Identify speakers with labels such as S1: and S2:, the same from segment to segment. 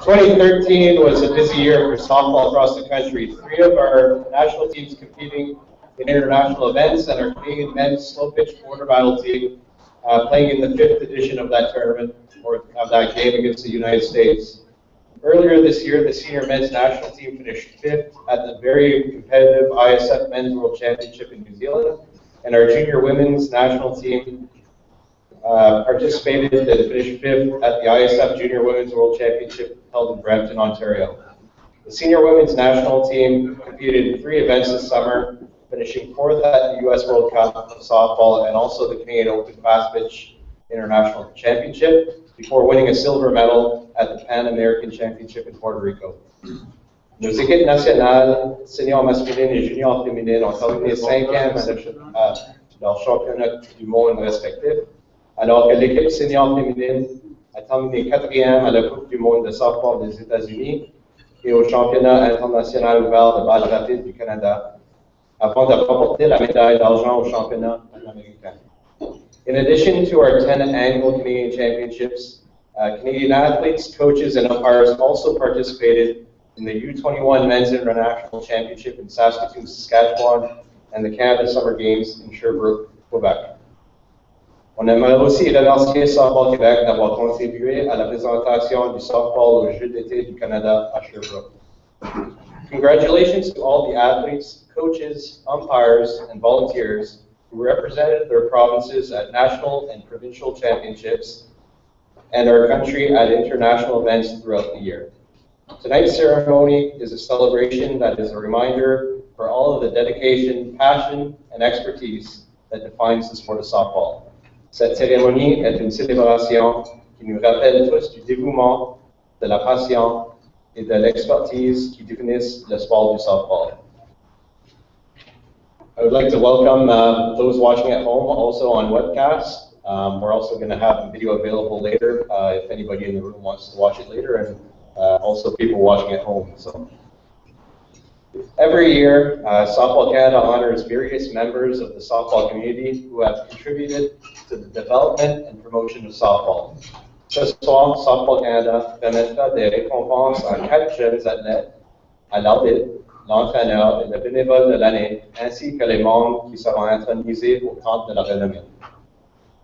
S1: 2013 was a busy year for softball across the country. Three of our national teams competing in international events, and our Canadian men's slow pitch border battle team playing in the fifth edition of that tournament, or of that game against the United States. Earlier this year, the senior men's national team finished fifth at the very competitive ISF Men's World Championship in New Zealand, and our junior women's national team participated and finished fifth at the ISF Junior Women's World Championship held in Brampton, Ontario. The senior women's national team competed in 3 events this summer, finishing fourth at the U.S. World Cup of softball and also the Canadian Open Fast Pitch International Championship, before winning a silver medal at the Pan American Championship in Puerto Rico. Nos équipes nationales, senior masculine et junior féminine, ont terminé 5e à leur championnat du monde respectif, alors que l'équipe senior féminine a terminé 4e à la Coupe du monde de softball des États-Unis et au championnat international ouvert de balle rapide du Canada, avant de remporter la médaille d'argent au championnat américain. In addition to our 10 annual Canadian Championships, Canadian athletes, coaches, and umpires also participated in the U21 Men's International Championship in Saskatoon, Saskatchewan, and the Canada Summer Games in Sherbrooke, Quebec. On aimerait aussi remercier Softball Québec d'avoir contribué à la présentation du softball aux Jeux d'été du Canada à Sherbrooke. Congratulations to all the athletes, coaches, umpires, and volunteers who represented their provinces at national and provincial championships and our country at international events throughout the year. Tonight's ceremony is a celebration that is a reminder for all of the dedication, passion, and expertise that defines the sport of softball. Cette cérémonie est une célébration qui nous rappelle tous du dévouement, de la passion et de l'expertise qui définissent le sport du softball. I would like to welcome those watching at home also on webcast. We're also going to have video available later if anybody in the room wants to watch it later, and also people watching at home. So, every year, Softball Canada honors various members of the softball community who have contributed to the development and promotion of softball. Ce soir, Softball Canada remettra des récompenses à 4 jeunes athlètes, à l'arbitre, l'entraîneur et le bénévole de l'année, ainsi que les membres qui seront intronisés au temple de la renommée.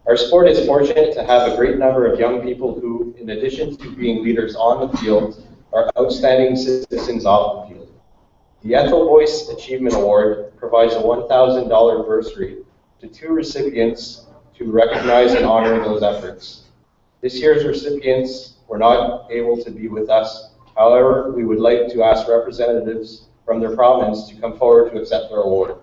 S1: Our sport is fortunate to have a great number of young people who, in addition to being leaders on the field, are outstanding citizens off the field. The Ethel Voice Achievement Award provides a $1,000 bursary to 2 recipients to recognize and honor those efforts. This year's recipients were not able to be with us. However, we would like to ask representatives from their province to come forward to accept their award.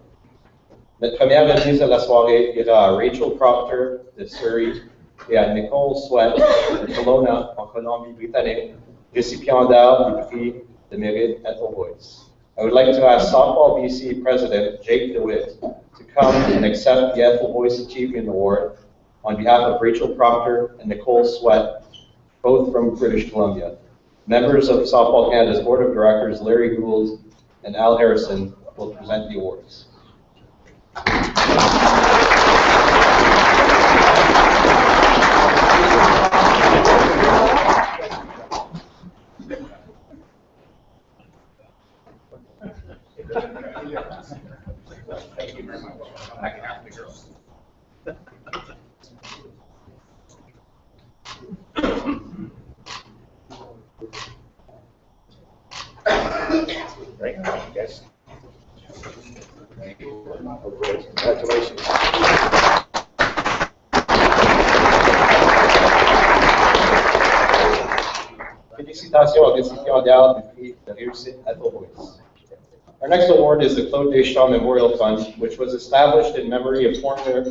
S1: Notre première remise de la soirée ira à Rachel Proctor de Surrey et à Nicole Sweat de Kelowna en Colombie-Britannique, récipiendaires du prix de mérite Ethel Voice. I would like to ask Softball BC President Jake DeWitt to come and accept the Ethel Voice Achievement Award on behalf of Rachel Proctor and Nicole Sweat, both from British Columbia. Members of Softball Canada's Board of Directors, Larry Gould and Al Harrison, will present the awards.
S2: Thank you very much. I can have the girls. Great, yes. Congratulations.
S1: Félicitations aux récipiendaires du prix de réussite Ethel Voice. Our next award is the Claude Deschamps Memorial Fund, which was established in memory of former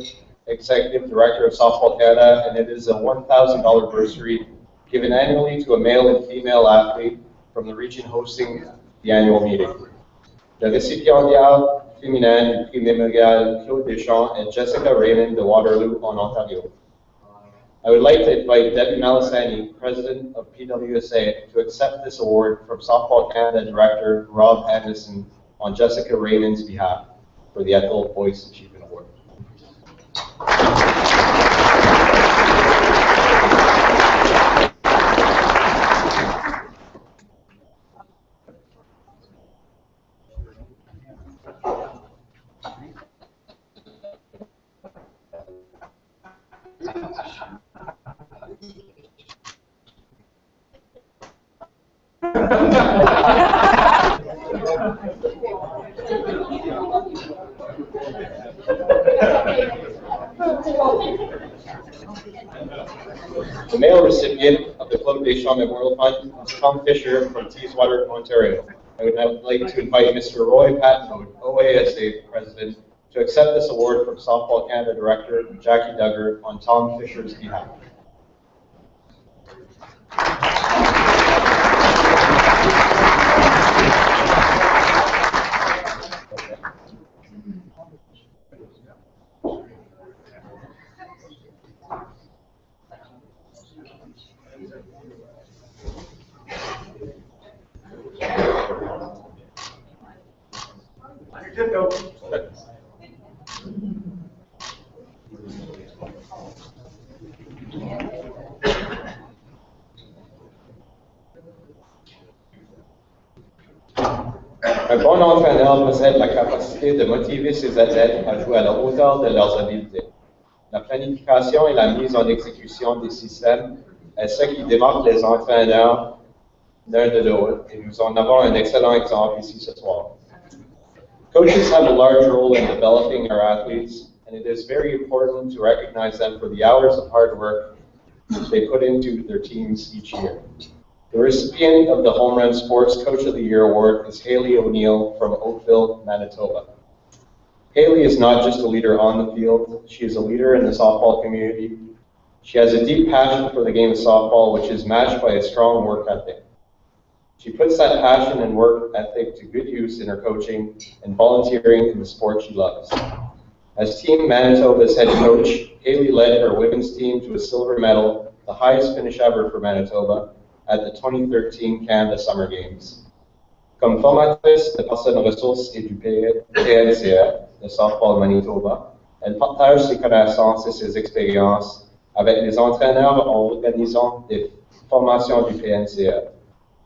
S1: Executive Director of Softball Canada, and it is a $1,000 bursary given annually to a male and female athlete from the region hosting the annual meeting. Le récipiendaire féminin du prix mémorial Claude Deschamps est Jessica Raymond de Waterloo, en Ontario. I would like to invite Debbie Malasani, President of PWSA, to accept this award from Softball Canada Director Rob Anderson on Jessica Raymond's behalf for the Ethel Voice Achievement Award. The male recipient of the Club des Champs Memorial Fund is Tom Fisher from Teeswater, Ontario. I would now like to invite Mr. Roy Patnode, OASA President, to accept this award from Softball Canada Director Jackie Duggar on Tom Fisher's behalf. Un bon entraîneur possède la capacité de motiver ses athlètes à jouer à la hauteur de leurs habiletés. La planification et la mise en exécution des systèmes est ce qui démarque les entraîneurs l'un de l'autre, et nous en avons un excellent exemple ici ce soir. Coaches have a large role in developing our athletes, and it is very important to recognize them for the hours of hard work they put into their teams each year. The recipient of the Home Run Sports Coach of the Year Award is Haley O'Neill from Oakville, Manitoba. Haley is not just a leader on the field, she is a leader in the softball community. She has a deep passion for the game of softball, which is matched by a strong work ethic. She puts that passion and work ethic to good use in her coaching and volunteering in the sport she loves. As Team Manitoba's head coach, Haley led her women's team to a silver medal, the highest finish ever for Manitoba, at the 2013 Canada Summer Games. Comme formatrice de personnes ressources et du PNCE de Softball Manitoba, elle partage ses connaissances et ses expériences avec les entraîneurs en organisant des formations du PNCE.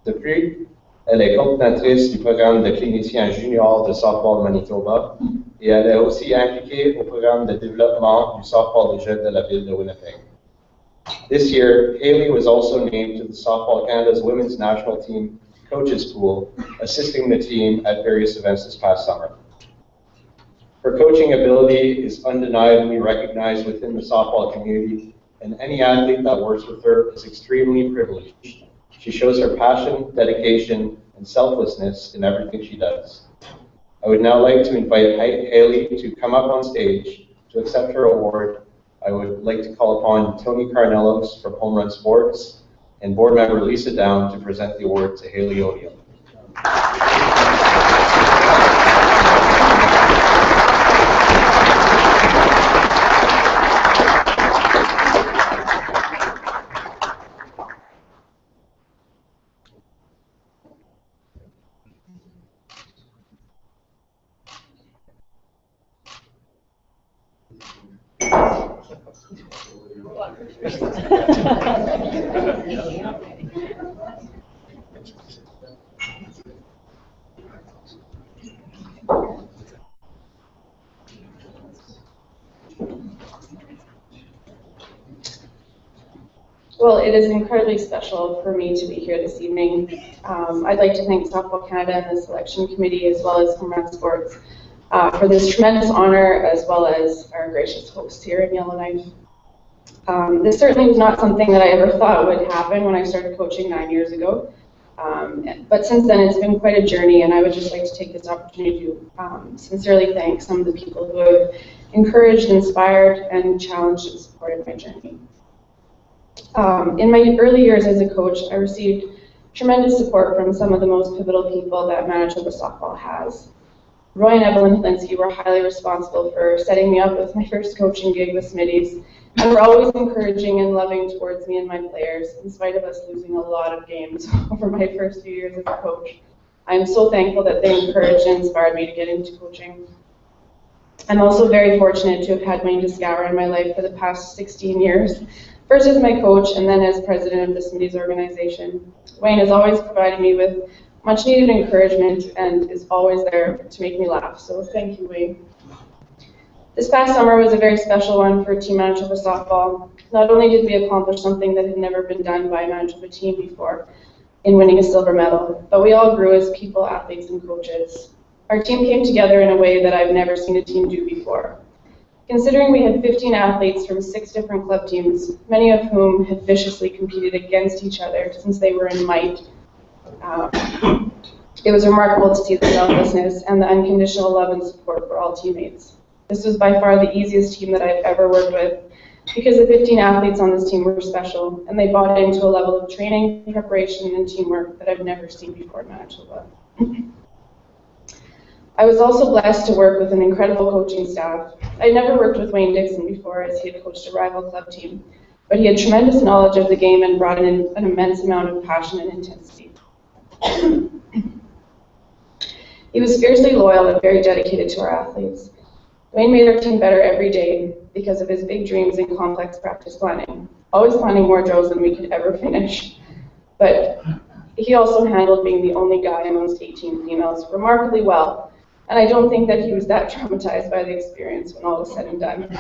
S1: Depuis, elle est coordinatrice du programme de cliniciens juniors de Softball Manitoba et elle est aussi impliquée au programme de développement du softball des jeunes de la ville de Winnipeg. This year, Haley was also named to the Softball Canada's Women's National Team Coaches Pool, assisting the team at various events this past summer. Her coaching ability is undeniably recognized within the softball community, and any athlete that works with her is extremely privileged. She shows her passion, dedication, and selflessness in everything she does. I would now like to invite Haley to come up on stage to accept her award. I would like to call upon Tony Carnellos from Home Run Sports and board member Lisa Down to present the award to Haley O'Neill.
S3: Well, it is incredibly special for me to be here this evening. I'd like to thank Softball Canada and the selection committee, as well as Home Run Sports, for this tremendous honor, as well as our gracious host here in Yellowknife. This certainly was not something that I ever thought would happen when I started coaching 9 years ago. But since then, it's been quite a journey, and I would just like to take this opportunity to sincerely thank some of the people who have encouraged, inspired, and challenged and supported my journey. In my early years as a coach, I received tremendous support from some of the most pivotal people that Manitoba softball has. Roy and Evelyn Flinsky were highly responsible for setting me up with my first coaching gig with Smitty's, and were always encouraging and loving towards me and my players, in spite of us losing a lot of games over my first few years as a coach. I am so thankful that they encouraged and inspired me to get into coaching. I'm also very fortunate to have had Wayne Discower in my life for the past 16 years, first as my coach and then as president of the Smitty's organization. Wayne has always provided me with much needed encouragement and is always there to make me laugh, so thank you, Wayne. This past summer was a very special one for Team Manitoba Softball. Not only did we accomplish something that had never been done by a Manitoba team before in winning a silver medal, but we all grew as people, athletes, and coaches. Our team came together in a way that I've never seen a team do before. Considering we had 15 athletes from 6 different club teams, many of whom had viciously competed against each other since they were in might, it was remarkable to see the selflessness and the unconditional love and support for all teammates. This was by far the easiest team that I've ever worked with, because the 15 athletes on this team were special, and they bought into a level of training, preparation, and teamwork that I've never seen before in Manitoba. I was also blessed to work with an incredible coaching staff. I'd never worked with Wayne Dixon before, as he had coached a rival club team, but he had tremendous knowledge of the game and brought in an immense amount of passion and intensity. He was fiercely loyal and very dedicated to our athletes. Wayne made our team better every day because of his big dreams and complex practice planning, always planning more drills than we could ever finish. But he also handled being the only guy amongst 18 females remarkably well, and I don't think that he was that traumatized by the experience when all was said and done.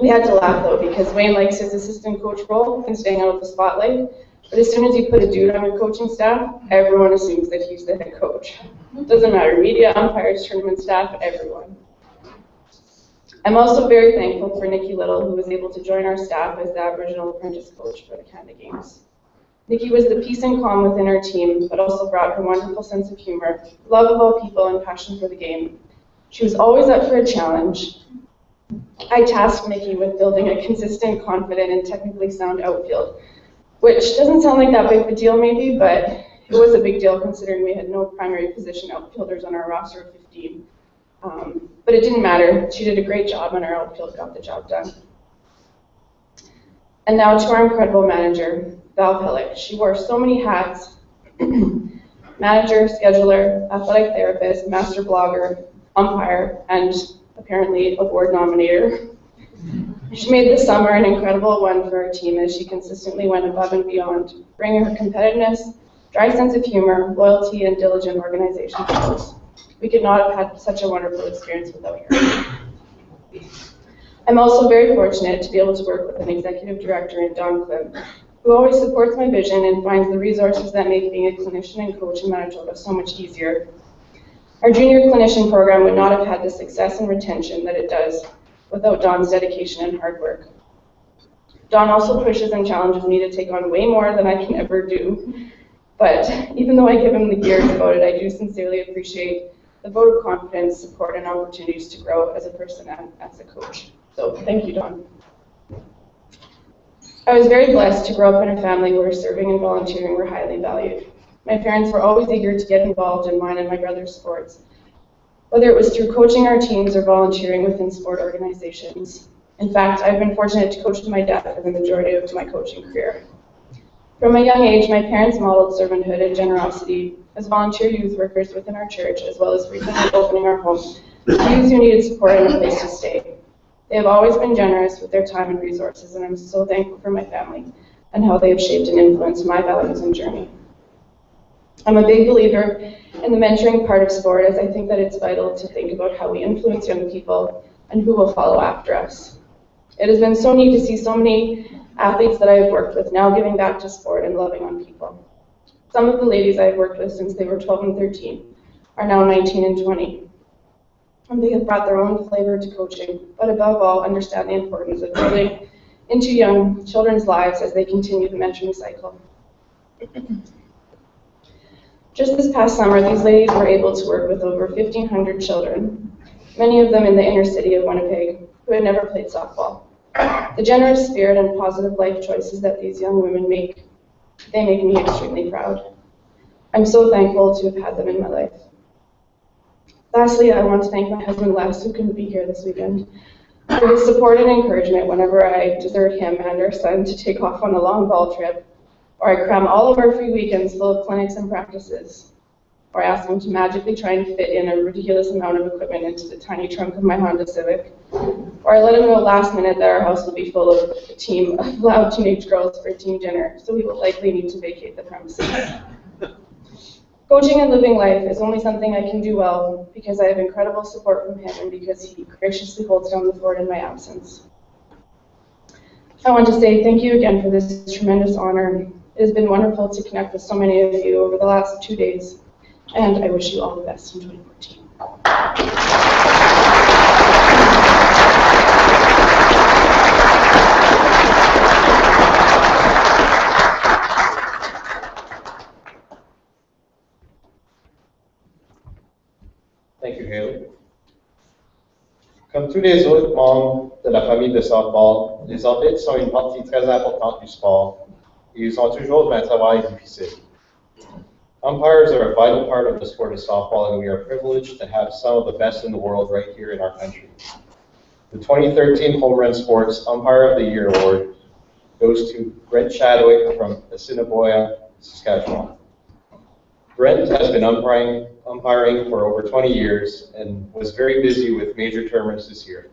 S3: We had to laugh though, because Wayne likes his assistant coach role and staying out of the spotlight, but as soon as you put a dude on your coaching staff, everyone assumes that he's the head coach. It doesn't matter, media, umpires, tournament staff, everyone. I'm also very thankful for Nikki Little, who was able to join our staff as the Aboriginal apprentice coach for the Canada Games. Nikki was the peace and calm within our team, but also brought her wonderful sense of humor, love of all people, and passion for the game. She was always up for a challenge. I tasked Nikki with building a consistent, confident, and technically sound outfield, which doesn't sound like that big of a deal maybe, but it was a big deal considering we had no primary position outfielders on our roster of 15. But it didn't matter. She did a great job, and our outfield got the job done. And now to our incredible manager, Val Pellick. She wore so many hats: manager, scheduler, athletic therapist, master blogger, umpire, and apparently award nominator. She made this summer an incredible one for our team as she consistently went above and beyond, bringing her competitiveness, dry sense of humor, loyalty, and diligent organization skills. We could not have had such a wonderful experience without her. I'm also very fortunate to be able to work with an executive director in Don Klim, who always supports my vision and finds the resources that make being a clinician and coach in Manitoba so much easier. Our junior clinician program would not have had the success and retention that it does without Don's dedication and hard work. Don also pushes and challenges me to take on way more than I can ever do. But even though I give him the gears about it, I do sincerely appreciate the vote of confidence, support, and opportunities to grow as a person and as a coach. So thank you, Don. I was very blessed to grow up in a family where serving and volunteering were highly valued. My parents were always eager to get involved in mine and my brother's sports, whether it was through coaching our teams or volunteering within sport organizations. In fact, I've been fortunate to coach to my death for the majority of my coaching career. From a young age, my parents modeled servanthood and generosity as volunteer youth workers within our church, as well as frequently opening our home to youth who needed support and a place to stay. They have always been generous with their time and resources, and I'm so thankful for my family and how they have shaped and influenced my values and journey. I'm a big believer in the mentoring part of sport, as I think that it's vital to think about how we influence young people and who will follow after us. It has been so neat to see so many athletes that I have worked with now giving back to sport and loving on people. Some of the ladies I have worked with since they were 12 and 13 are now 19 and 20. And they have brought their own flavor to coaching, but above all, understand the importance of building into young children's lives as they continue the mentoring cycle. Just this past summer, these ladies were able to work with over 1,500 children, many of them in the inner city of Winnipeg, who had never played softball. The generous spirit and positive life choices that these young women make, they make me extremely proud. I'm so thankful to have had them in my life. Lastly, I want to thank my husband Les, who couldn't be here this weekend, for his support and encouragement whenever I desert him and our son to take off on a long ball trip, or I cram all of our free weekends full of clinics and practices, or ask him to magically try and fit in a ridiculous amount of equipment into the tiny trunk of my Honda Civic, or I let him know last minute that our house will be full of a team of loud teenage girls for a team dinner, so we will likely need to vacate the premises. Coaching and living life is only something I can do well because I have incredible support from him and because he graciously holds down the fort in my absence. I want to say thank you again for this tremendous honor. It has been wonderful to connect with so many of you over the last 2 days, and I wish you all the best in 2014.
S1: Comme tous les autres membres de la famille de softball, les arbitres sont une partie très importante du sport et ils ont toujours un travail difficile. Umpires are a vital part of the sport of softball, and we are privileged to have some of the best in the world right here in our country. The 2013 Home Run Sports Umpire of the Year Award goes to Brent Chadwick from Assiniboia, Saskatchewan. Brent has been umpiring for over 20 years and was very busy with major tournaments this year.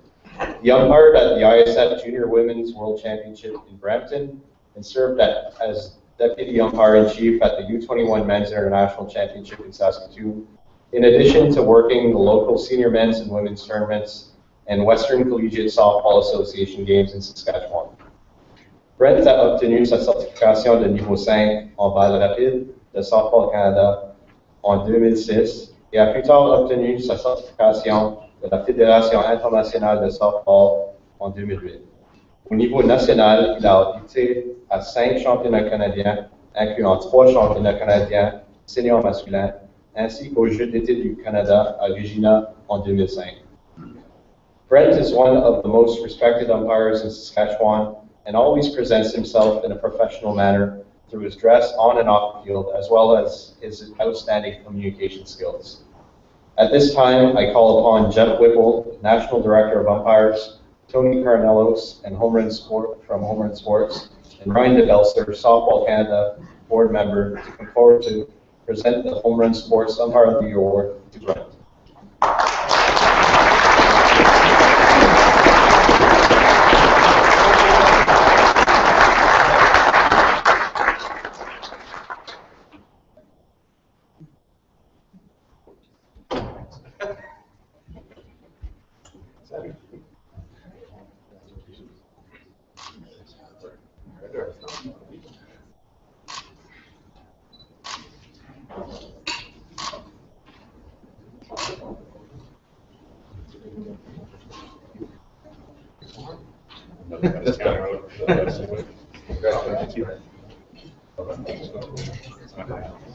S1: He umpired at the ISF Junior Women's World Championship in Brampton and served as Deputy Umpire-in-Chief at the U21 Men's International Championship in Saskatoon, in addition to working the local senior men's and women's tournaments and Western Collegiate Softball Association games in Saskatchewan. Brent a obtenu sa certification de niveau 5 en balle rapide de Softball Canada en 2006 et a plus tard obtenu sa certification de la Fédération internationale de softball en 2008. Au niveau national, il a arbitré à 5 championnats canadiens, incluant 3 championnats canadiens seniors masculins, ainsi qu'aux Jeux d'été du Canada à Regina en 2005. Brent is one of the most respected umpires in Saskatchewan and always presents himself in a professional manner through his dress on and off the field, as well as his outstanding communication skills. At this time, I call upon Jeff Whipple, National Director of Umpires, Tony Carnelos from Home Run Sports, and Ryan DeBelser, Softball Canada board member, to come forward to present the Home Run Sports Umpire of the Year Award to Brent.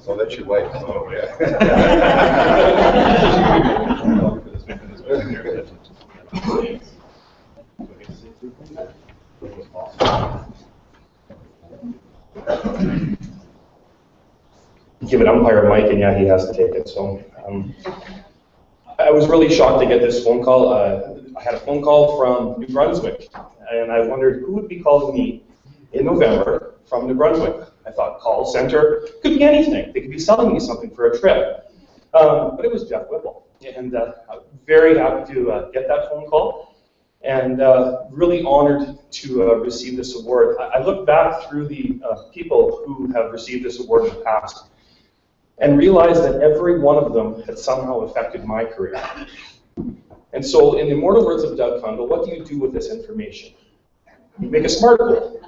S4: So that's your wife. Oh, yeah.
S2: Give an umpire a mic, and yeah, he has to take it. So I was really shocked to get this phone call. I had a phone call from New Brunswick, and I wondered who would be calling me in November from New Brunswick. I thought call center could be anything. They could be selling me something for a trip. But it was Jeff Whipple, and I'm very happy to get that phone call, and really honored to receive this award. I look back through the people who have received this award in the past, and realized that every one of them had somehow affected my career. And so, in the immortal words of Doug Fundle, what do you do with this information? You make a SMART goal.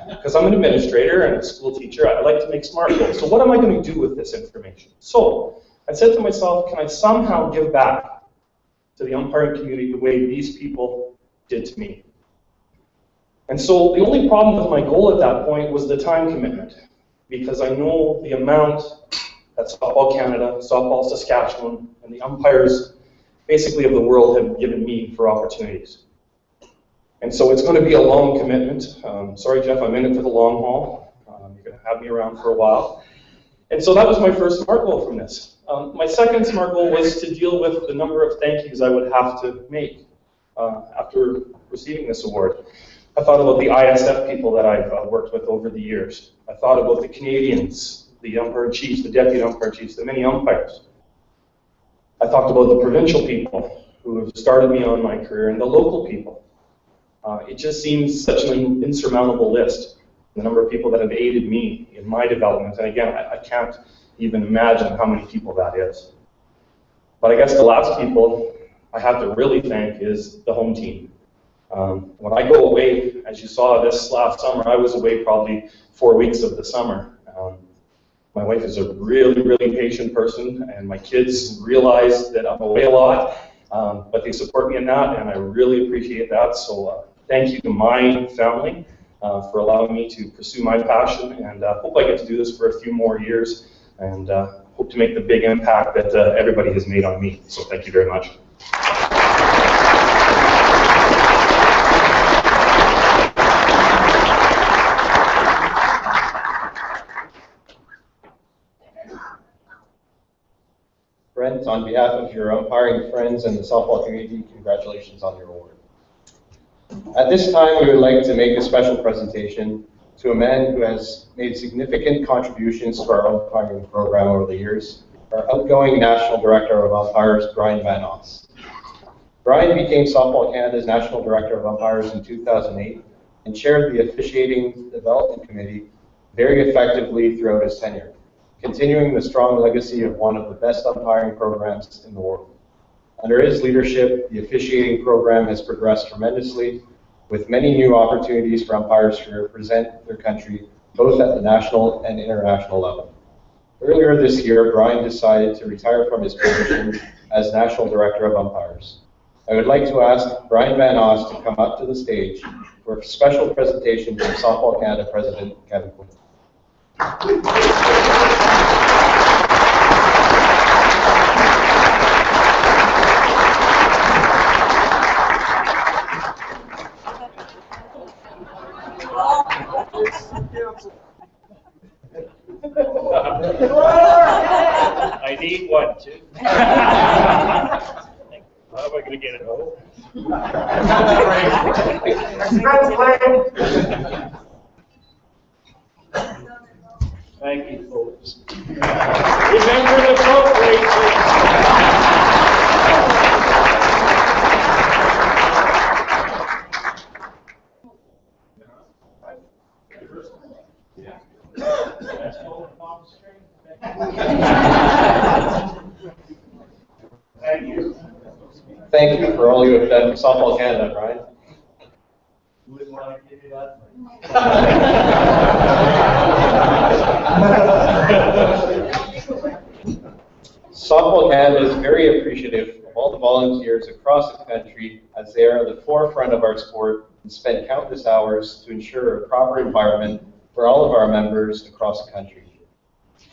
S2: Because I'm an administrator and a school teacher, I like to make SMART goals. So what am I going to do with this information? So I said to myself, can I somehow give back to the umpiring community the way these people did to me? And so the only problem with my goal at that point was the time commitment, because I know the amount that Softball Canada, Softball Saskatchewan, and the umpires basically of the world have given me for opportunities. And so it's going to be a long commitment. Sorry, Jeff, I'm in it for the long haul. You're going to have me around for a while. And so that was my first SMART goal from this. My second SMART goal was to deal with the number of thank yous I would have to make after receiving this award. I thought about the ISF people that I've worked with over the years. I thought about the Canadians, the umpire-in-chiefs, the deputy umpire-in-chiefs, the many umpires. I thought about the provincial people who have started me on my career, and the local people. It just seems such an insurmountable list, the number of people that have aided me in my development. And again, I can't even imagine how many people that is. But I guess the last people I have to really thank is the home team. When I go away, as you saw this last summer, I was away probably 4 weeks of the summer. My wife is a really, really patient person, and my kids realize that I'm away a lot, but they support me in that, and I really appreciate that. So thank you to my family for allowing me to pursue my passion, and hope I get to do this for a few more years, and hope to make the big impact that everybody has made on me. So thank you very much.
S1: Brent, on behalf of your umpiring friends and the softball community, congratulations on your award. At this time, we would like to make a special presentation to a man who has made significant contributions to our umpiring program over the years, our outgoing National Director of Umpires, Brian Van Os. Brian became Softball Canada's National Director of Umpires in 2008 and chaired the Officiating Development Committee very effectively throughout his tenure, continuing the strong legacy of one of the best umpiring programs in the world. Under his leadership, the officiating program has progressed tremendously, with many new opportunities for umpires to represent their country, both at the national and international level. Earlier this year, Brian decided to retire from his position as National Director of Umpires. I would like to ask Brian Van Os to come up to the stage for a special presentation from Softball Canada President Kevin Quinn.
S5: I need one too. How am I going to get it home? Thank you, folks. Remember the vote, Thank you.
S1: Thank you for all you have done for Softball Canada, Brian.
S5: You wouldn't want to give me that.
S1: Softball Canada is very appreciative of all the volunteers across the country, as they are at the forefront of our sport and spend countless hours to ensure a proper environment for all of our members across the country.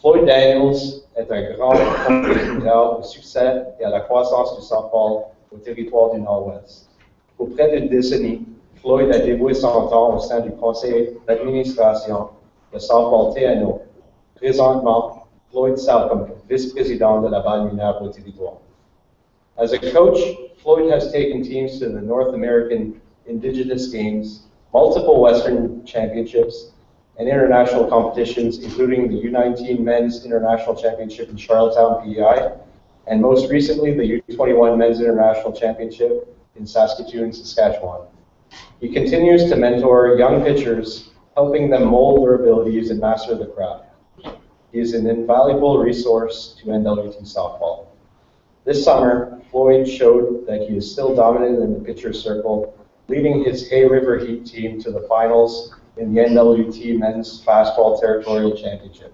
S1: Floyd Daniels est un grand contributeur au succès et à la croissance du softball au territoire du Nord-Ouest. Pour près d'une décennie, Floyd a dévoué son temps au sein du conseil d'administration de Softball TNO. Présentement, Floyd sert comme vice-président de la balle mineure au territoire. As a coach, Floyd has taken teams to the North American Indigenous Games, multiple Western Championships, and international competitions, including the U19 Men's International Championship in Charlottetown, PEI, and most recently the U21 Men's International Championship in Saskatoon, Saskatchewan. He continues to mentor young pitchers, helping them mold their abilities and master the craft. He is an invaluable resource to NWT softball. This summer, Floyd showed that he is still dominant in the pitcher circle, leading his Hay River Heat team to the finals in the NWT Men's Fastball Territorial Championship.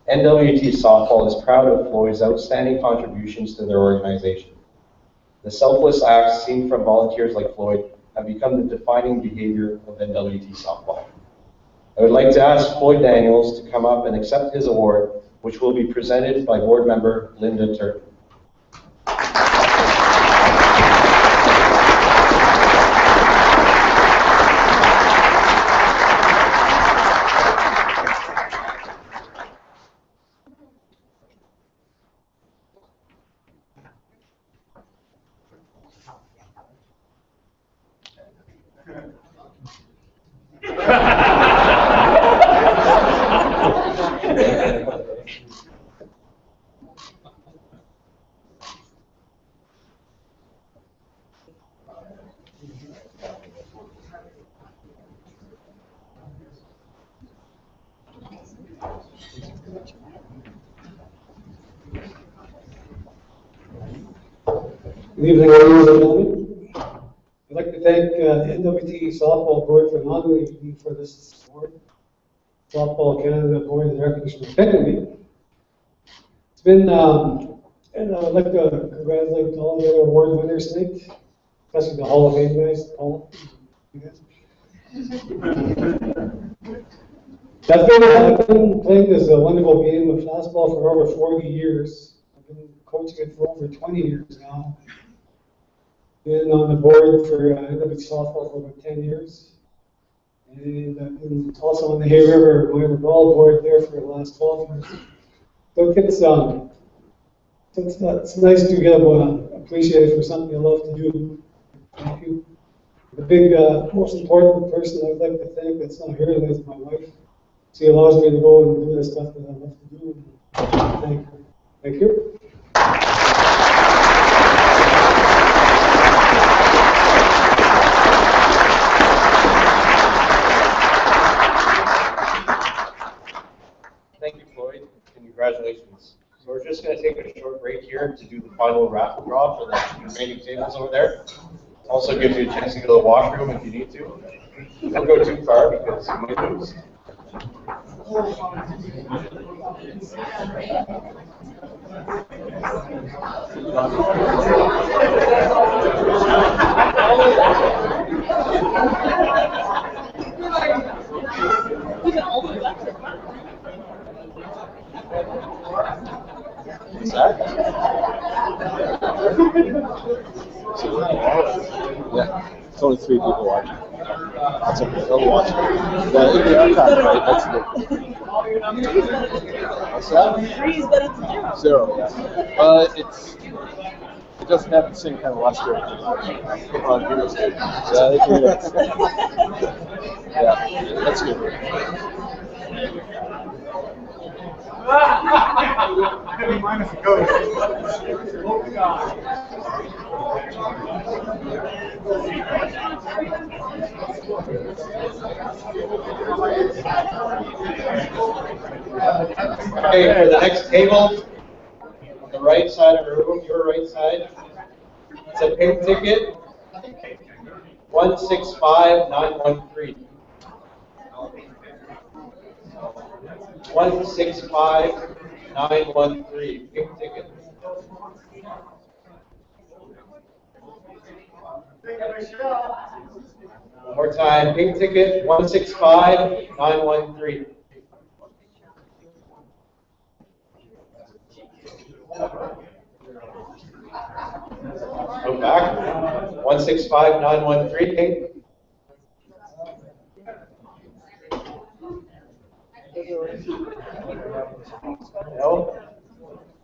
S1: NWT Softball is proud of Floyd's outstanding contributions to their organization. The selfless acts seen from volunteers like Floyd have become the defining behavior of NWT Softball. I would like to ask Floyd Daniels to come up and accept his award, which will be presented by board member Linda Turton.
S6: Good evening, ladies and gentlemen. I'd like to thank the NWT Softball Board for nominating me for this award. Softball Canada Board of Directors for picking me. It's been, and I'd like to congratulate all the other award winners tonight, especially the Hall of Fame guys. Paul, you guys. I've been playing this wonderful game of fastball for over 40 years. I've been coaching it for over 20 years now. Been on the board for NWT Softball for about 10 years. And I've been also on the Hay River Minor Ball board there for the last 12 years. So it's It's nice to get appreciated for something you love to do. Thank you. The big, most important person I'd like to thank that's not here is my wife. She allows me to go and do the stuff that I love to do. Thank her. Thank you.
S1: Thank you, Floyd, and congratulations. So we're just going to take a short break here to do the final raffle draw for the remaining tables over there. Also gives you a chance to go to the washroom if you need to. Don't go too far because you might lose. What's that?
S4: Yeah, it's only 3 people watching. That's okay, they'll watch it. In the archive, right, that's the... What's that?
S7: 3 is better than 0.
S4: 0, yeah. It doesn't have the same kind of luster on viewers. So I think yeah, that's good.
S5: Minus a ghost.
S1: Okay, for the next table, on the right side of the room, your right side, it's a pink ticket, 165913. 165913, pink ticket. One more time, pink ticket, 165913. Go back, 165913, pink. No.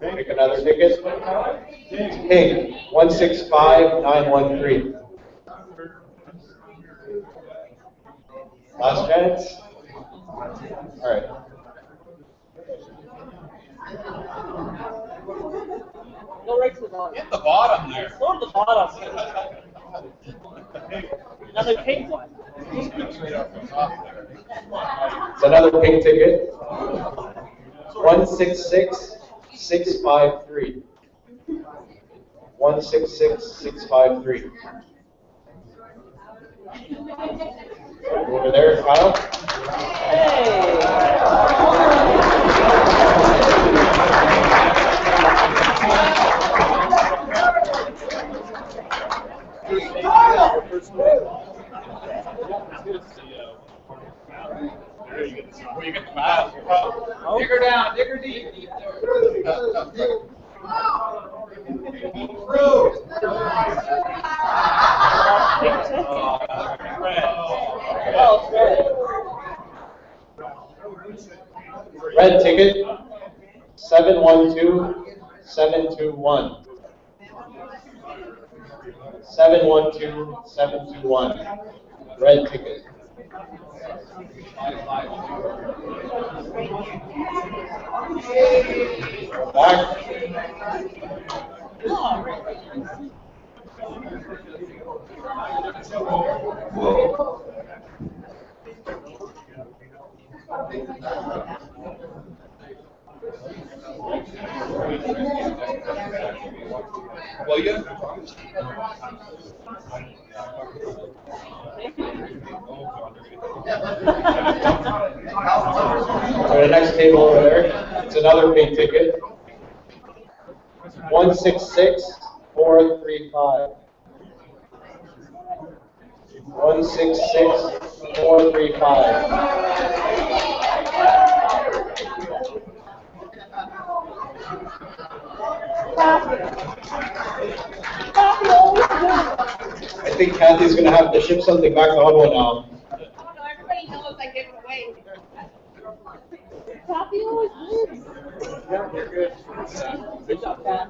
S1: Pick another ticket. Pink, 165913. Last chance. All right.
S7: Go right to the bottom.
S5: Hit the bottom there.
S7: Go to the bottom. Another pink one.
S1: It's another pink ticket. 166653. 166653. Over there, Kyle.
S7: Hey.
S5: Where you get the mouse? Dig her down, dig her deep.
S7: Oh, Fred.
S1: Red ticket, 712721. 712721. Red ticket. Back.
S5: Well, yeah.
S1: The next table over there, it's another pink ticket. 166435. 166435. I think Kathy's going to have to ship something back to Ottawa now.
S8: Oh, no, everybody knows I give it away.
S7: Coffee always wins.
S5: Yeah, you're good.
S7: Good job, Pat.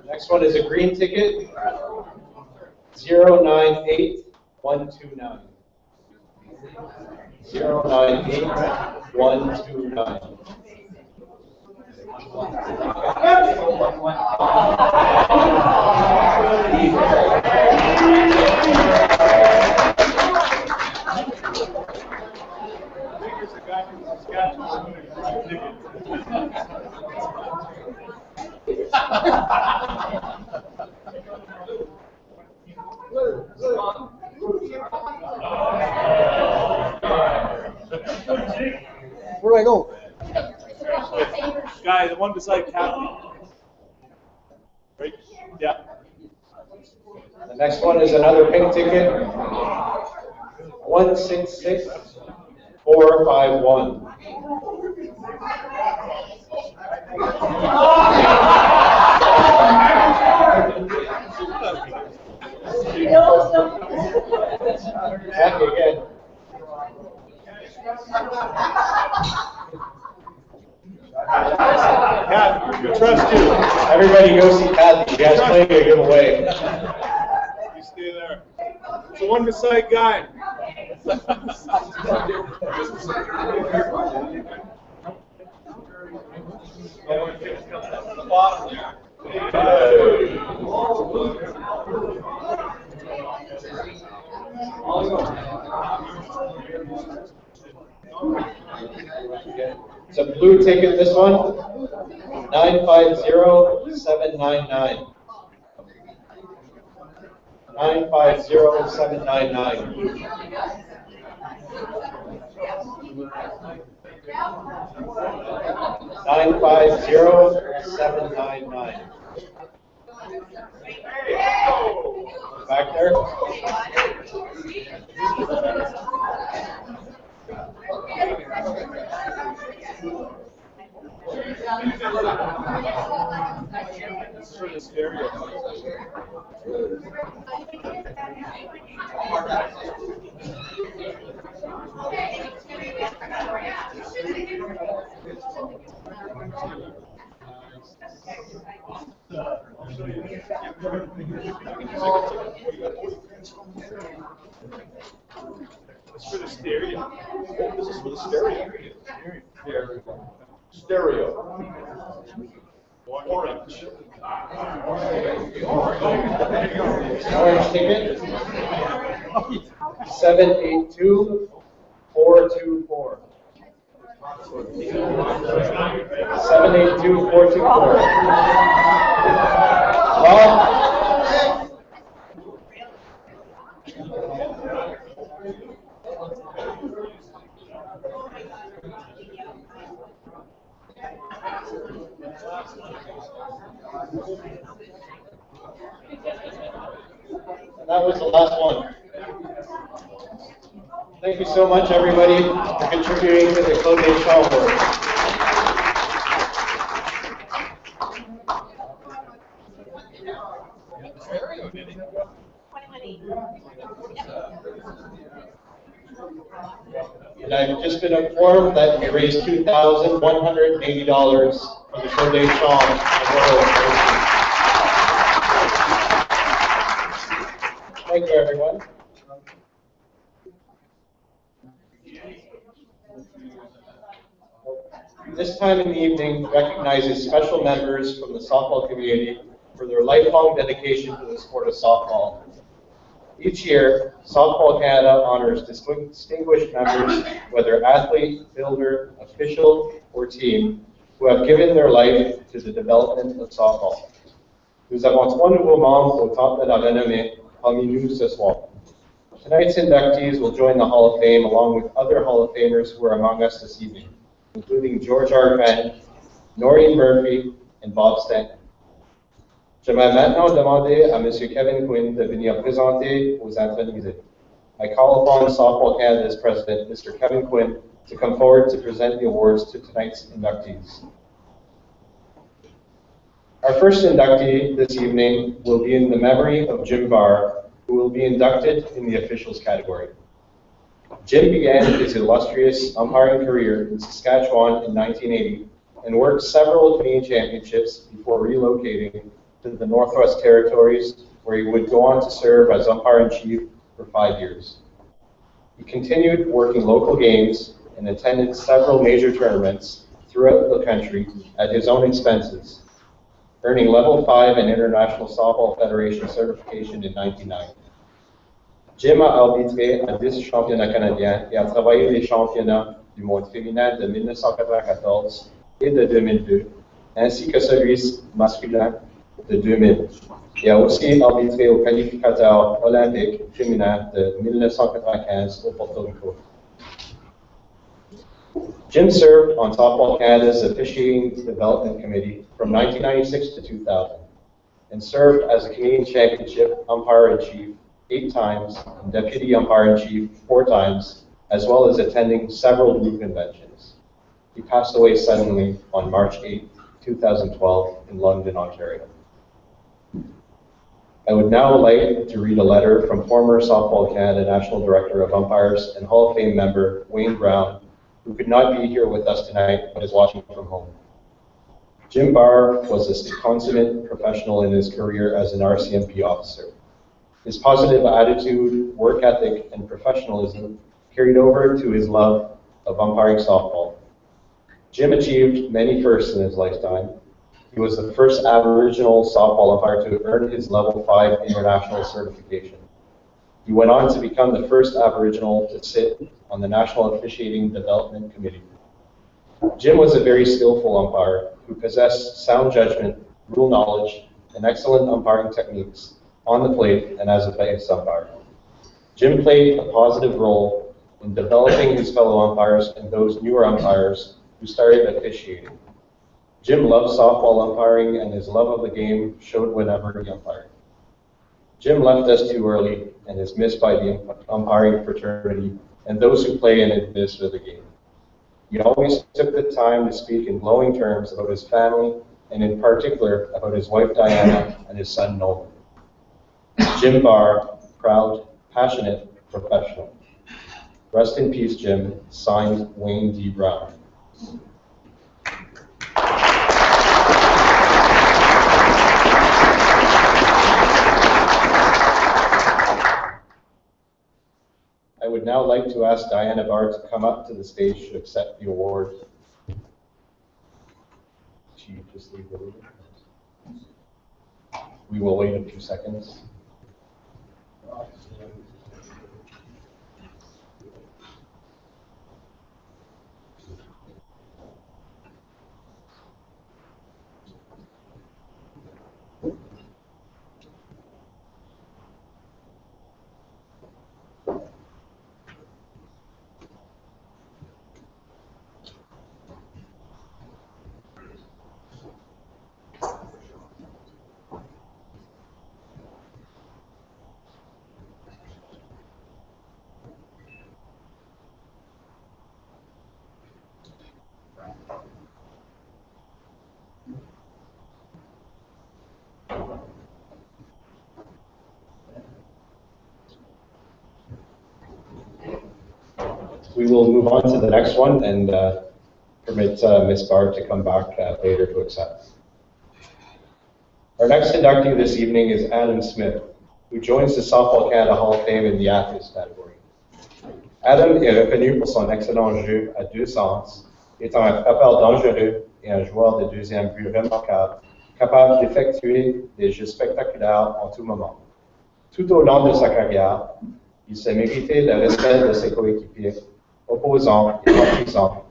S1: Next one is a green ticket, 098129. 098129.
S4: Where do I go? Guy, the one beside Kathy. Right? Yeah.
S1: The next one is another pink ticket, 166451. Back again.
S4: Kathy, we trust you.
S1: Everybody go see Kathy. You guys playing a giveaway.
S4: You stay there. It's the one beside Guy.
S1: It's a blue ticket, this one, 950799. 950799. Nine five zero 799. Back there.
S4: It's for the stereo. This is for the stereo. Stereo. Orange.
S1: Orange ticket. 782424. 782424. Well, and that was the last one. Thank you so much, everybody, for contributing to the Claude Deschamps Award. And I've just been informed that we raised $2,180 for the Claude Deschamps Award. Thank you, everyone. This time in the evening recognizes special members from the softball community for their lifelong dedication to the sport of softball. Each year, Softball Canada honors distinguished members, whether athlete, builder, official, or team, who have given their life to the development of softball. Nous avons 3 nouveaux membres au Temple de la Renommée parmi nous ce soir. Tonight's inductees will join the Hall of Fame along with other Hall of Famers who are among us this evening, including George R. Fenn, Noreen Murphy, and Bob Stanton. J'aimerais maintenant demander à M. Kevin Quinn de venir présenter aux intronisés. I call upon Softball Canada's president, Mr. Kevin Quinn, to come forward to present the awards to tonight's inductees. Our first inductee this evening will be in the memory of Jim Barr, who will be inducted in the officials category. Jim began his illustrious umpiring career in Saskatchewan in 1980 and worked several Canadian championships before relocating to the Northwest Territories, where he would go on to serve as umpire-in-chief for 5 years. He continued working local games and attended several major tournaments throughout the country at his own expenses, earning Level 5 and International Softball Federation certification in 1990. Jim a arbitré à 10 championnats canadiens et a travaillé les championnats du monde féminin de 1994 et de 2002, ainsi que celui masculin de 2000. Il a aussi arbitré au qualificateur olympique féminin de 1995 au Porto Rico. Jim served on Softball Canada's Officiating Development Committee from 1996 to 2000 and served as a Canadian Championship Umpire-in-Chief 8 times and Deputy Umpire-in-Chief 4 times, as well as attending several group conventions. He passed away suddenly on March 8, 2012 in London, Ontario. I would now like to read a letter from former Softball Canada National Director of Umpires and Hall of Fame member Wayne Brown, who could not be here with us tonight but is watching from home. Jim Barr was a consummate professional in his career as an RCMP officer. His positive attitude, work ethic, and professionalism carried over to his love of umpiring softball. Jim achieved many firsts in his lifetime. He was the first Aboriginal softball umpire to earn his Level 5 international certification. He went on to become the first Aboriginal to sit on the National Officiating Development Committee. Jim was a very skillful umpire who possessed sound judgment, rule knowledge, and excellent umpiring techniques on the plate and as a base umpire. Jim played a positive role in developing his fellow umpires and those newer umpires who started officiating. Jim loved softball umpiring, and his love of the game showed whenever he umpired. Jim left us too early and is missed by the umpiring fraternity and those who play and administer the game. He always took the time to speak in glowing terms about his family, and in particular about his wife Diana and his son Nolan. Jim Barr, proud, passionate, professional. Rest in peace, Jim. Signed, Wayne D. Brown. I would now like to ask Diana Barr to come up to the stage to accept the award. She just leave the room. We will wait a few seconds. We will move on to the next one and permit Ms. Barr to come back later to accept. Our next inductee this evening is Adam Smith, who joins the Softball Canada Hall of Fame in the athletes category. Adam est reconnu pour son excellent jeu à deux sens, étant un frappeur dangereux et un joueur de deuxième but remarquable, capable d'effectuer des jeux spectaculaires en tout moment. Tout au long de sa carrière, il s'est mérité le respect de ses coéquipiers, opposants et partisans,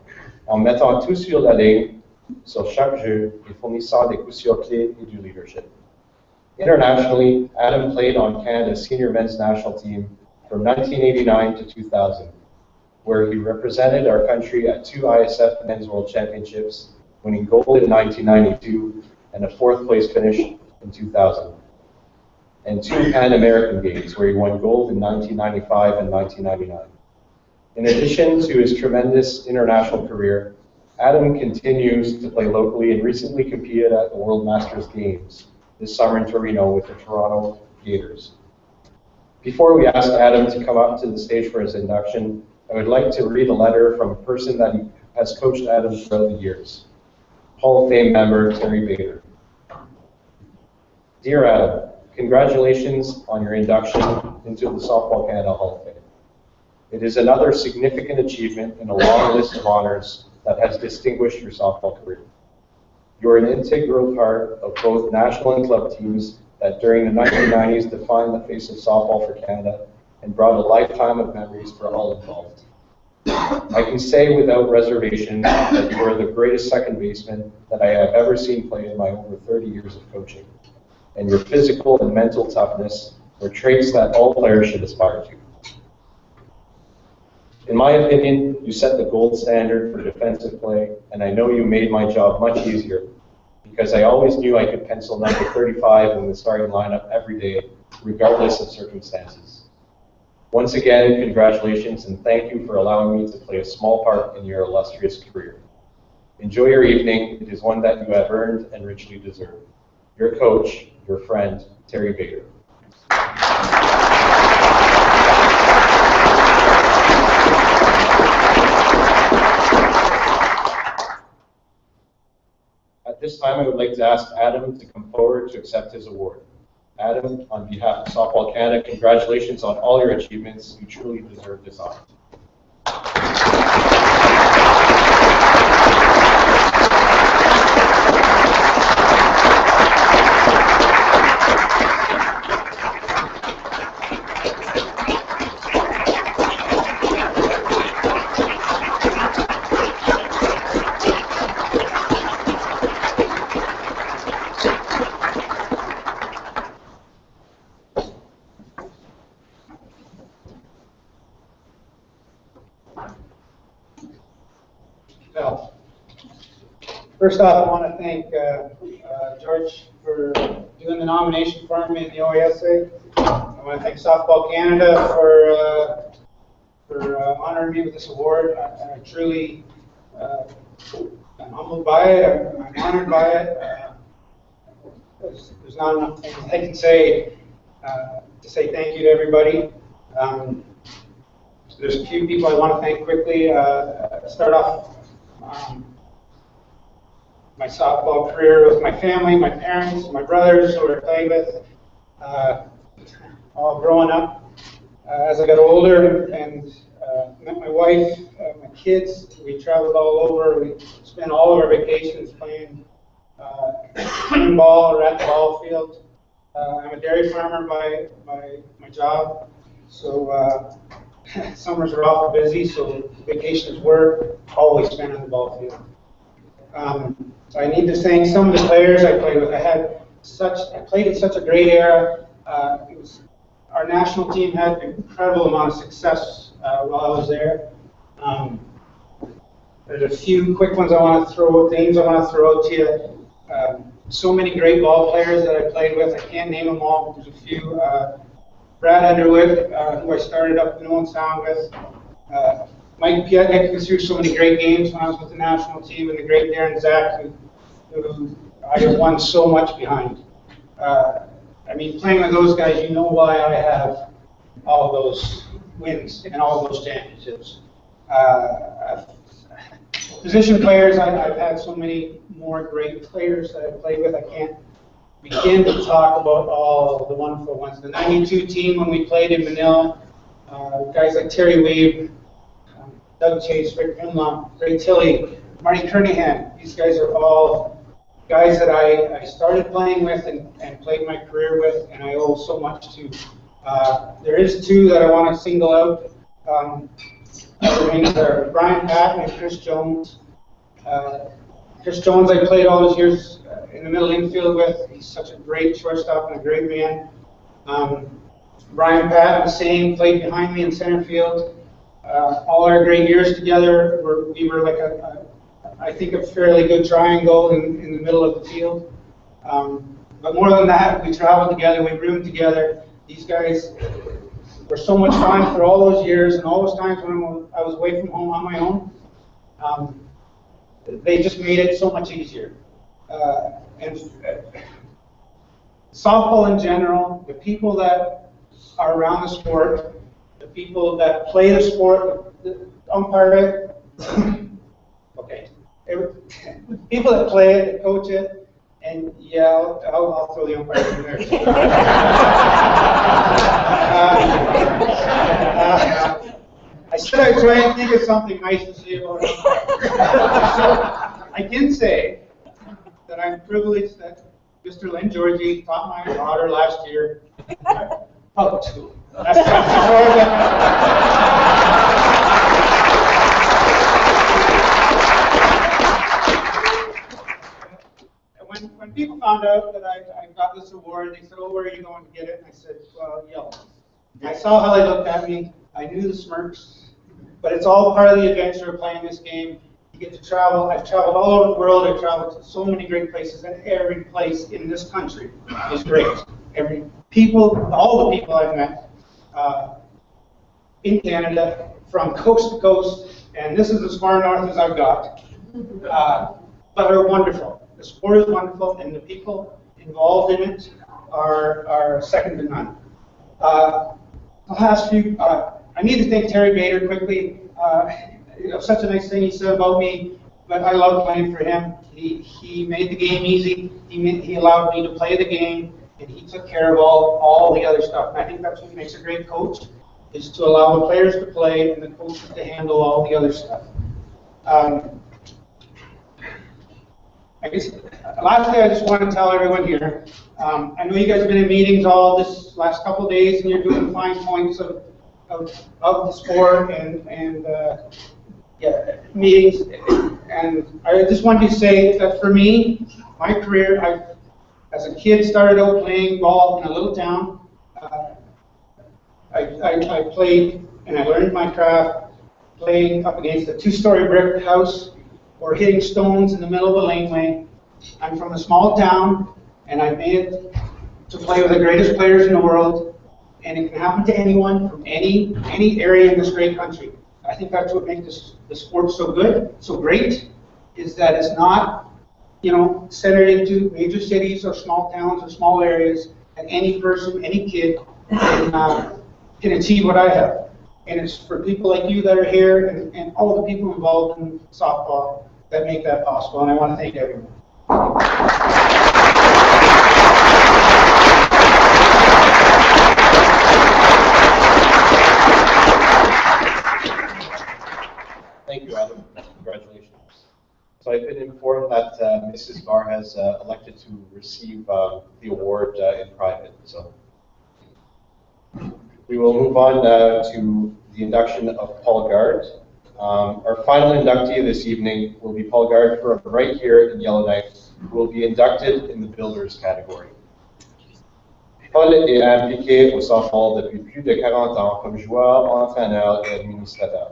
S1: en mettant tout sur la ligne sur chaque jeu et fournissant des coups sûrs clés et du leadership. Internationally, Adam played on Canada's senior men's national team from 1989 to 2000, where he represented our country at 2 ISF Men's World Championships, winning gold in 1992 and a 4th place finish in 2000, and 2 Pan American Games, where he won gold in 1995 and 1999. In addition to his tremendous international career, Adam continues to play locally and recently competed at the World Masters Games this summer in Torino with the Toronto Gators. Before we ask Adam to come up to the stage for his induction, I would like to read a letter from a person that has coached Adam throughout the years. Hall of Fame member Terry Bader. Dear Adam, congratulations on your induction into the Softball Canada Hall of Fame. It is another significant achievement in a long list of honors that has distinguished your softball career. You are an integral part of both national and club teams that during the 1990s defined the face of softball for Canada and brought a lifetime of memories for all involved. I can say without reservation that you are the greatest second baseman that I have ever seen play in my over 30 years of coaching, and your physical and mental toughness are traits that all players should aspire to. In my opinion, you set the gold standard for defensive play, and I know you made my job much easier because I always knew I could pencil number 35 in the starting lineup every day, regardless of circumstances. Once again, congratulations, and thank you for allowing me to play a small part in your illustrious career. Enjoy your evening. It is one that you have earned and richly deserve. Your coach, your friend, Terry Bader. At this time, I would like to ask Adam to come forward to accept his award. Adam, on behalf of Softball Canada, congratulations on all your achievements. You truly deserve this honor.
S9: Well, first off, I want to thank George for doing the nomination for me in the OASA. I want to thank Softball Canada for honoring me with this award. I truly, I'm humbled by it. I'm honored by it. There's not enough things I can say to say thank you to everybody. There's a few people I want to thank quickly. Start off my softball career with my family, my parents, my brothers who I played with, all growing up. As I got older and met my wife, my kids, we traveled all over. We spent all of our vacations playing ball or at the ball field. I'm a dairy farmer by my job, so summers are awful busy, so vacations were always spent on the ball field. So I need to thank some of the players I played with. I played in such a great era. Our national team had an incredible amount of success while I was there. There's a few quick ones I want to throw, names I want to throw out to you. So many great ball players that I played with. I can't name them all, but there's a few. Brad Underwood, who I started up in Owen Sound with. Mike Pietnik, who threw so many great games when I was with the national team, and the great Darren Zach, who I won so much behind. I mean, playing with those guys, you know why I have all those wins and all those championships. Position players, I've had so many more great players that I've played with. I can't begin to talk about all the wonderful ones. The 92 team when we played in Manila, guys like Terry Weeb, Doug Chase, Rick Imla, Ray Tilley, Marty Kernahan. These guys are all guys that I started playing with and played my career with, and I owe so much to. There is two that I want to single out. Their names are Brian Patton and Chris Jones. Chris Jones I played all those years in the middle infield with. He's such a great shortstop and a great man. Brian Patton, the same, played behind me in center field. All our great years together, we were like I think a fairly good triangle in the middle of the field. But more than that, we traveled together, we roomed together. These guys were so much fun for all those years and all those times when I was away from home on my own. They just made it so much easier. And softball in general, the people that are around the sport, the people that play the sport, the umpire it. Okay. People that play it, that coach it, and yeah, I'll throw the umpire in there. I said I'd try and think of something nice to say about it. So I can say that I'm privileged that Mr. Lynn Georgie taught my daughter last year public school. When people found out that I got this award, they said, "Oh, where are you going to get it?" And I said, "Well, Yellow." I saw how they looked at me. I knew the smirks, but it's all part of the adventure of playing this game. You get to travel. I've traveled all over the world. I've traveled to so many great places, and every place in this country is great. All the people I've met in Canada, from coast to coast, and this is as far north as I've got, but are wonderful. The sport is wonderful, and the people involved in it are second to none. I need to thank Terry Bader quickly. Such a nice thing he said about me, but I love playing for him. He made the game easy. He allowed me to play the game, and he took care of all the other stuff. And I think that's what makes a great coach, is to allow the players to play and the coaches to handle all the other stuff. I guess, lastly, I just want to tell everyone here, I know you guys have been in meetings all this last couple of days, and you're doing fine points of the sport and meetings. And I just wanted to say that for me, my career, as a kid, started out playing ball in a little town. I played and I learned my craft playing up against a 2-story brick house or hitting stones in the middle of a laneway. I'm from a small town, and I made it to play with the greatest players in the world, and it can happen to anyone from any area in this great country. I think that's what makes the sport so good, so great, is that it's not, centered into major cities or small towns or small areas, and any person, any kid can achieve what I have. And it's for people like you that are here and all the people involved in softball that make that possible. And I want to thank everyone.
S1: Thank you, Adam. Congratulations. So I've been informed that Mrs. Barr has elected to receive the award in private. So we will move on to the induction of Paul Gard. Our final inductee this evening will be Paul Gard from right here in Yellowknife, who will be inducted in the Builders category. Paul est impliqué au softball depuis plus de 40 ans comme joueur, entraîneur et administrateur.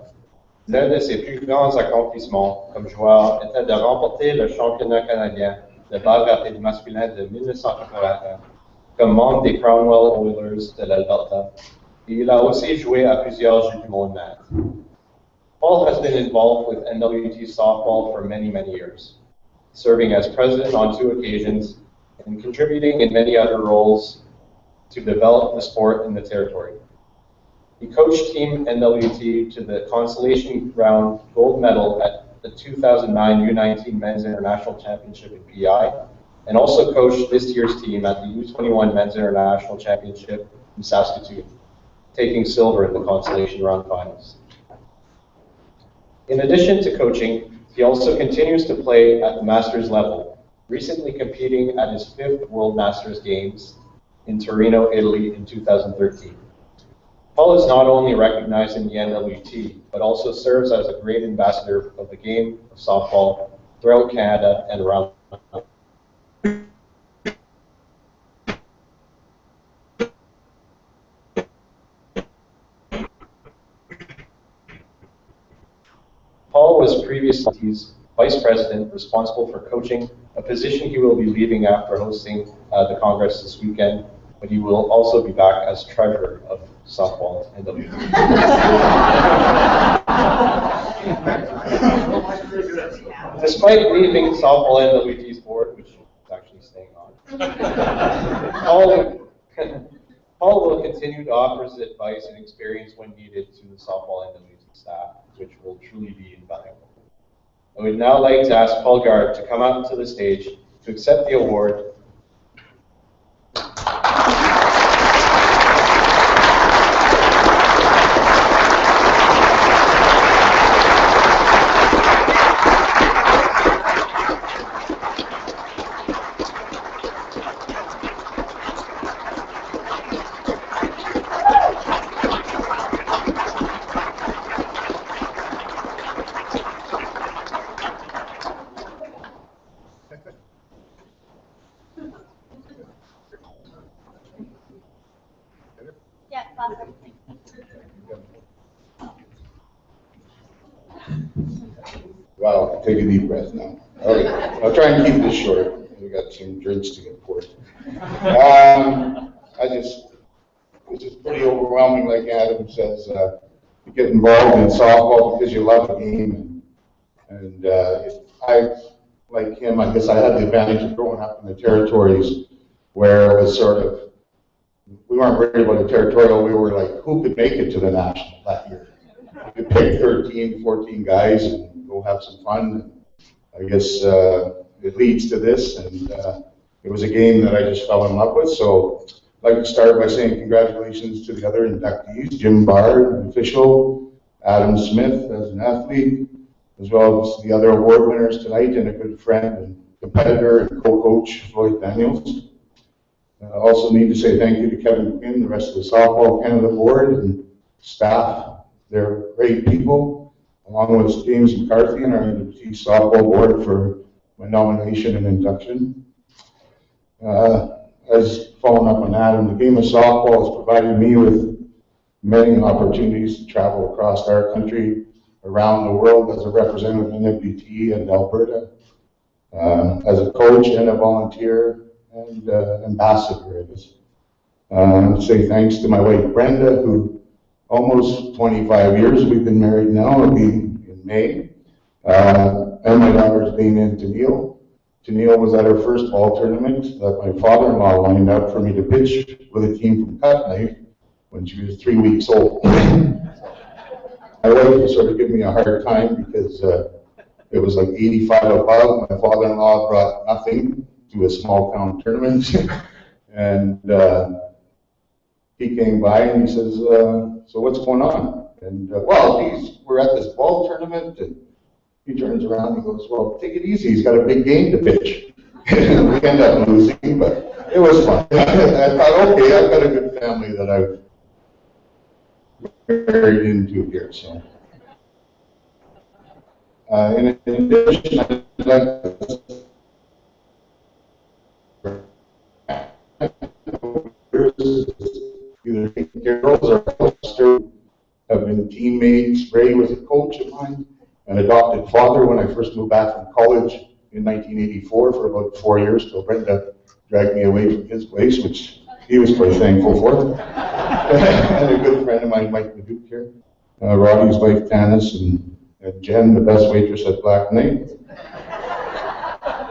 S1: L'un de ses plus grands accomplissements comme joueur était de remporter le championnat canadien de balle rapide masculin de 1981 comme membre des Cromwell Oilers de l'Alberta. Et il a aussi joué à plusieurs Jeux du monde maths. Paul has been involved with NWT softball for many, many years, serving as president on 2 occasions and contributing in many other roles to develop the sport in the territory. He coached Team NWT to the consolation round gold medal at the 2009 U19 Men's International Championship in PI, and also coached this year's team at the U21 Men's International Championship in Saskatoon, taking silver in the consolation round finals. In addition to coaching, he also continues to play at the Masters level, recently competing at his 5th World Masters Games in Torino, Italy in 2013. Paul is not only recognized in the NWT, but also serves as a great ambassador of the game of softball throughout Canada and around the world. Paul was previously Vice President responsible for coaching, a position he will be leaving after hosting the Congress this weekend, but he will also be back as Treasurer of softball NWT. Despite leaving softball NWT's board, which is actually staying on, Paul will continue to offer his advice and experience when needed to the softball NWT staff.
S10: which will truly be invaluable.
S1: I would now like to ask Paul Gard to come up to the stage to accept the award.
S8: Yeah, awesome.
S11: Wow, take a deep breath now. Okay, I'll try and keep this short. We got some drinks to get poured. It's just pretty overwhelming, like Adam says. You get involved in softball because you love the game, and like him, I guess I had the advantage of growing up in the territories where it was sort of, we weren't worried about the territorial, we were like, who could make it to the national that year? You could pick 13, 14 guys and go have some fun. I guess it leads to this, and it was a game that I just fell in love with. So I'd like to start by saying congratulations to the other inductees, Jim Barr, an official, Adam Smith as an athlete, as well as the other award winners tonight, and a good friend and competitor and co-coach, Floyd Daniels. I also need to say thank you to Kevin Quinn, the rest of the Softball Canada board and staff. They're great people, along with James McCarthy and our NWT Softball board for my nomination and induction. As following up on Adam, the game of softball has provided me with many opportunities to travel across our country, around the world as a representative of NWT and Alberta, as a coach and a volunteer and ambassador, I guess. Say thanks to my wife Brenda, who almost 25 years we've been married now, it'll be in May, and my daughter's been in Tennille. Tennille was at her first ball tournament that my father-in-law lined up for me to pitch with a team from Cutnife when she was 3 weeks old. My wife was sort of giving me a hard time because it was like 85 above. My father-in-law brought nothing to a small town tournament. And he came by and he says, so what's going on? And well, we're at this ball tournament. And he turns around and goes, well, take it easy. He's got a big game to pitch. We end up losing, but it was fun. I thought, okay, I've got a good family that I've married into here. So, in addition, I'd like either girls or Foster have been teammates. Ray was a coach of mine, an adopted father when I first moved back from college in 1984 for about 4 years till Brenda dragged me away from his place, which he was quite thankful for. And a good friend of mine, Mike Leduc here, Roddy's wife Tanis, and Jen, the best waitress at Black Knight.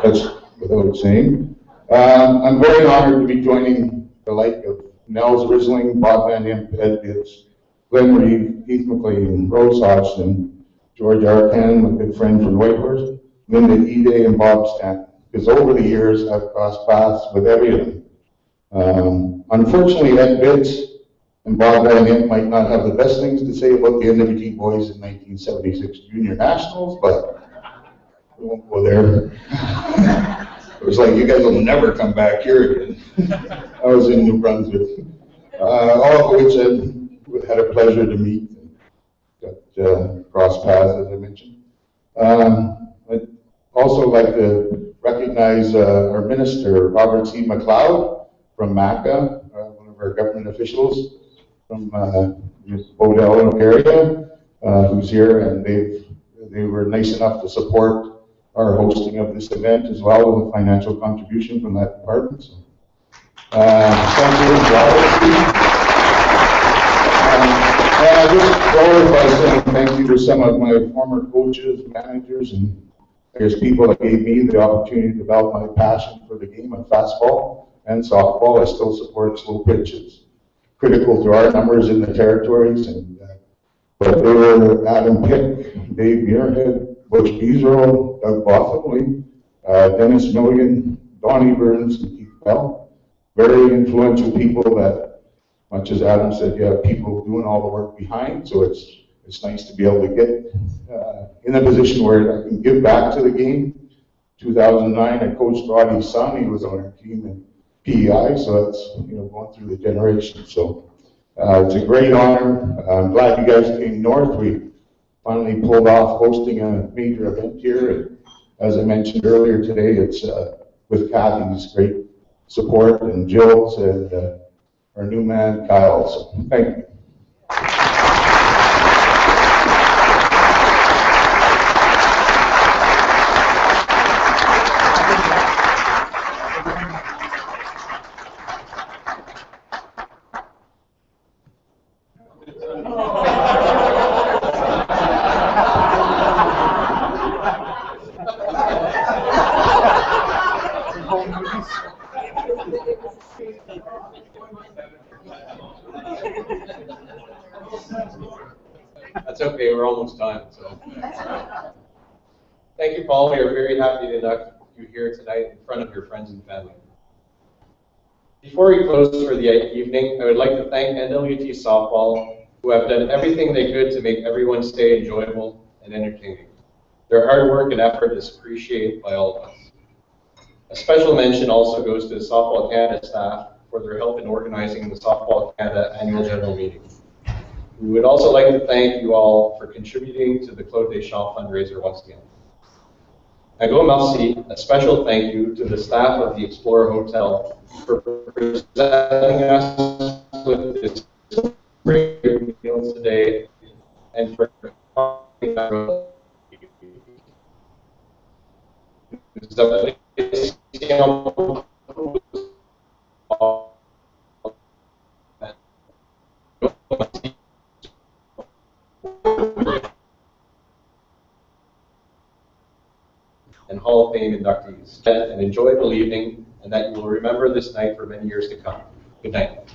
S11: That's without saying. I'm very honored to be joining the like of Nels Risling, Bob Van Imp, Ed Bitts, Glenn Reeve, Keith McLean, Rose Hodgson, George Arcan, my good friend from Whitehorse, Linda Ede, and Bob Stanton. Because over the years, I've crossed paths with every of them. Unfortunately, Ed Bitts and Bob Van Imp might not have the best things to say about the NWT boys in 1976 Junior Nationals, but we won't go there. It was like, you guys will never come back here again. I was in New Brunswick. All of which I had a pleasure to meet and got cross paths, as I mentioned. I'd also like to recognize our minister, Robert C. McLeod from MACA, one of our government officials from Bodell area, who's here, and they were nice enough to support our hosting of this event as well with a financial contribution from that department. So, thank you, Robert. And I just close by saying thank you to some of my former coaches, managers, and I guess people that gave me the opportunity to develop my passion for the game of fastball and softball. I still support slow pitches. Critical to our numbers in the territories, and But they were Adam Pick, Dave Muirhead, Butch Beazero, Doug Bothamley, Dennis Milligan, Donnie Burns, and Keith Bell. Very influential people that, much as Adam said, you have people doing all the work behind, so it's nice to be able to get in a position where I can give back to the game. 2009, I coached Roddy's son. He was on our team in PEI, so that's going through the generation. So it's a great honor. I'm glad you guys came north. We finally pulled off hosting a major event here. And as I mentioned earlier today, it's with Kathy's great support and Jill's and our new man Kyle. So thank you.
S1: That's okay, we're almost done. So, thank you, Paul. We are very happy to induct you here tonight in front of your friends and family. Before we close for the evening, I would like to thank NWT Softball, who have done everything they could to make everyone stay enjoyable and entertaining. Their hard work and effort is appreciated by all of us. A special mention also goes to the Softball Canada staff for their help in organizing the Softball Canada Annual General Meeting. We would also like to thank you all for contributing to the Claude Deschamps fundraiser once again. Un gros merci, a special thank you to the staff of the Explorer Hotel for presenting us with this great meal today and for and Hall of Fame inductees. And enjoyable evening, and that you will remember this night for many years to come. Good night.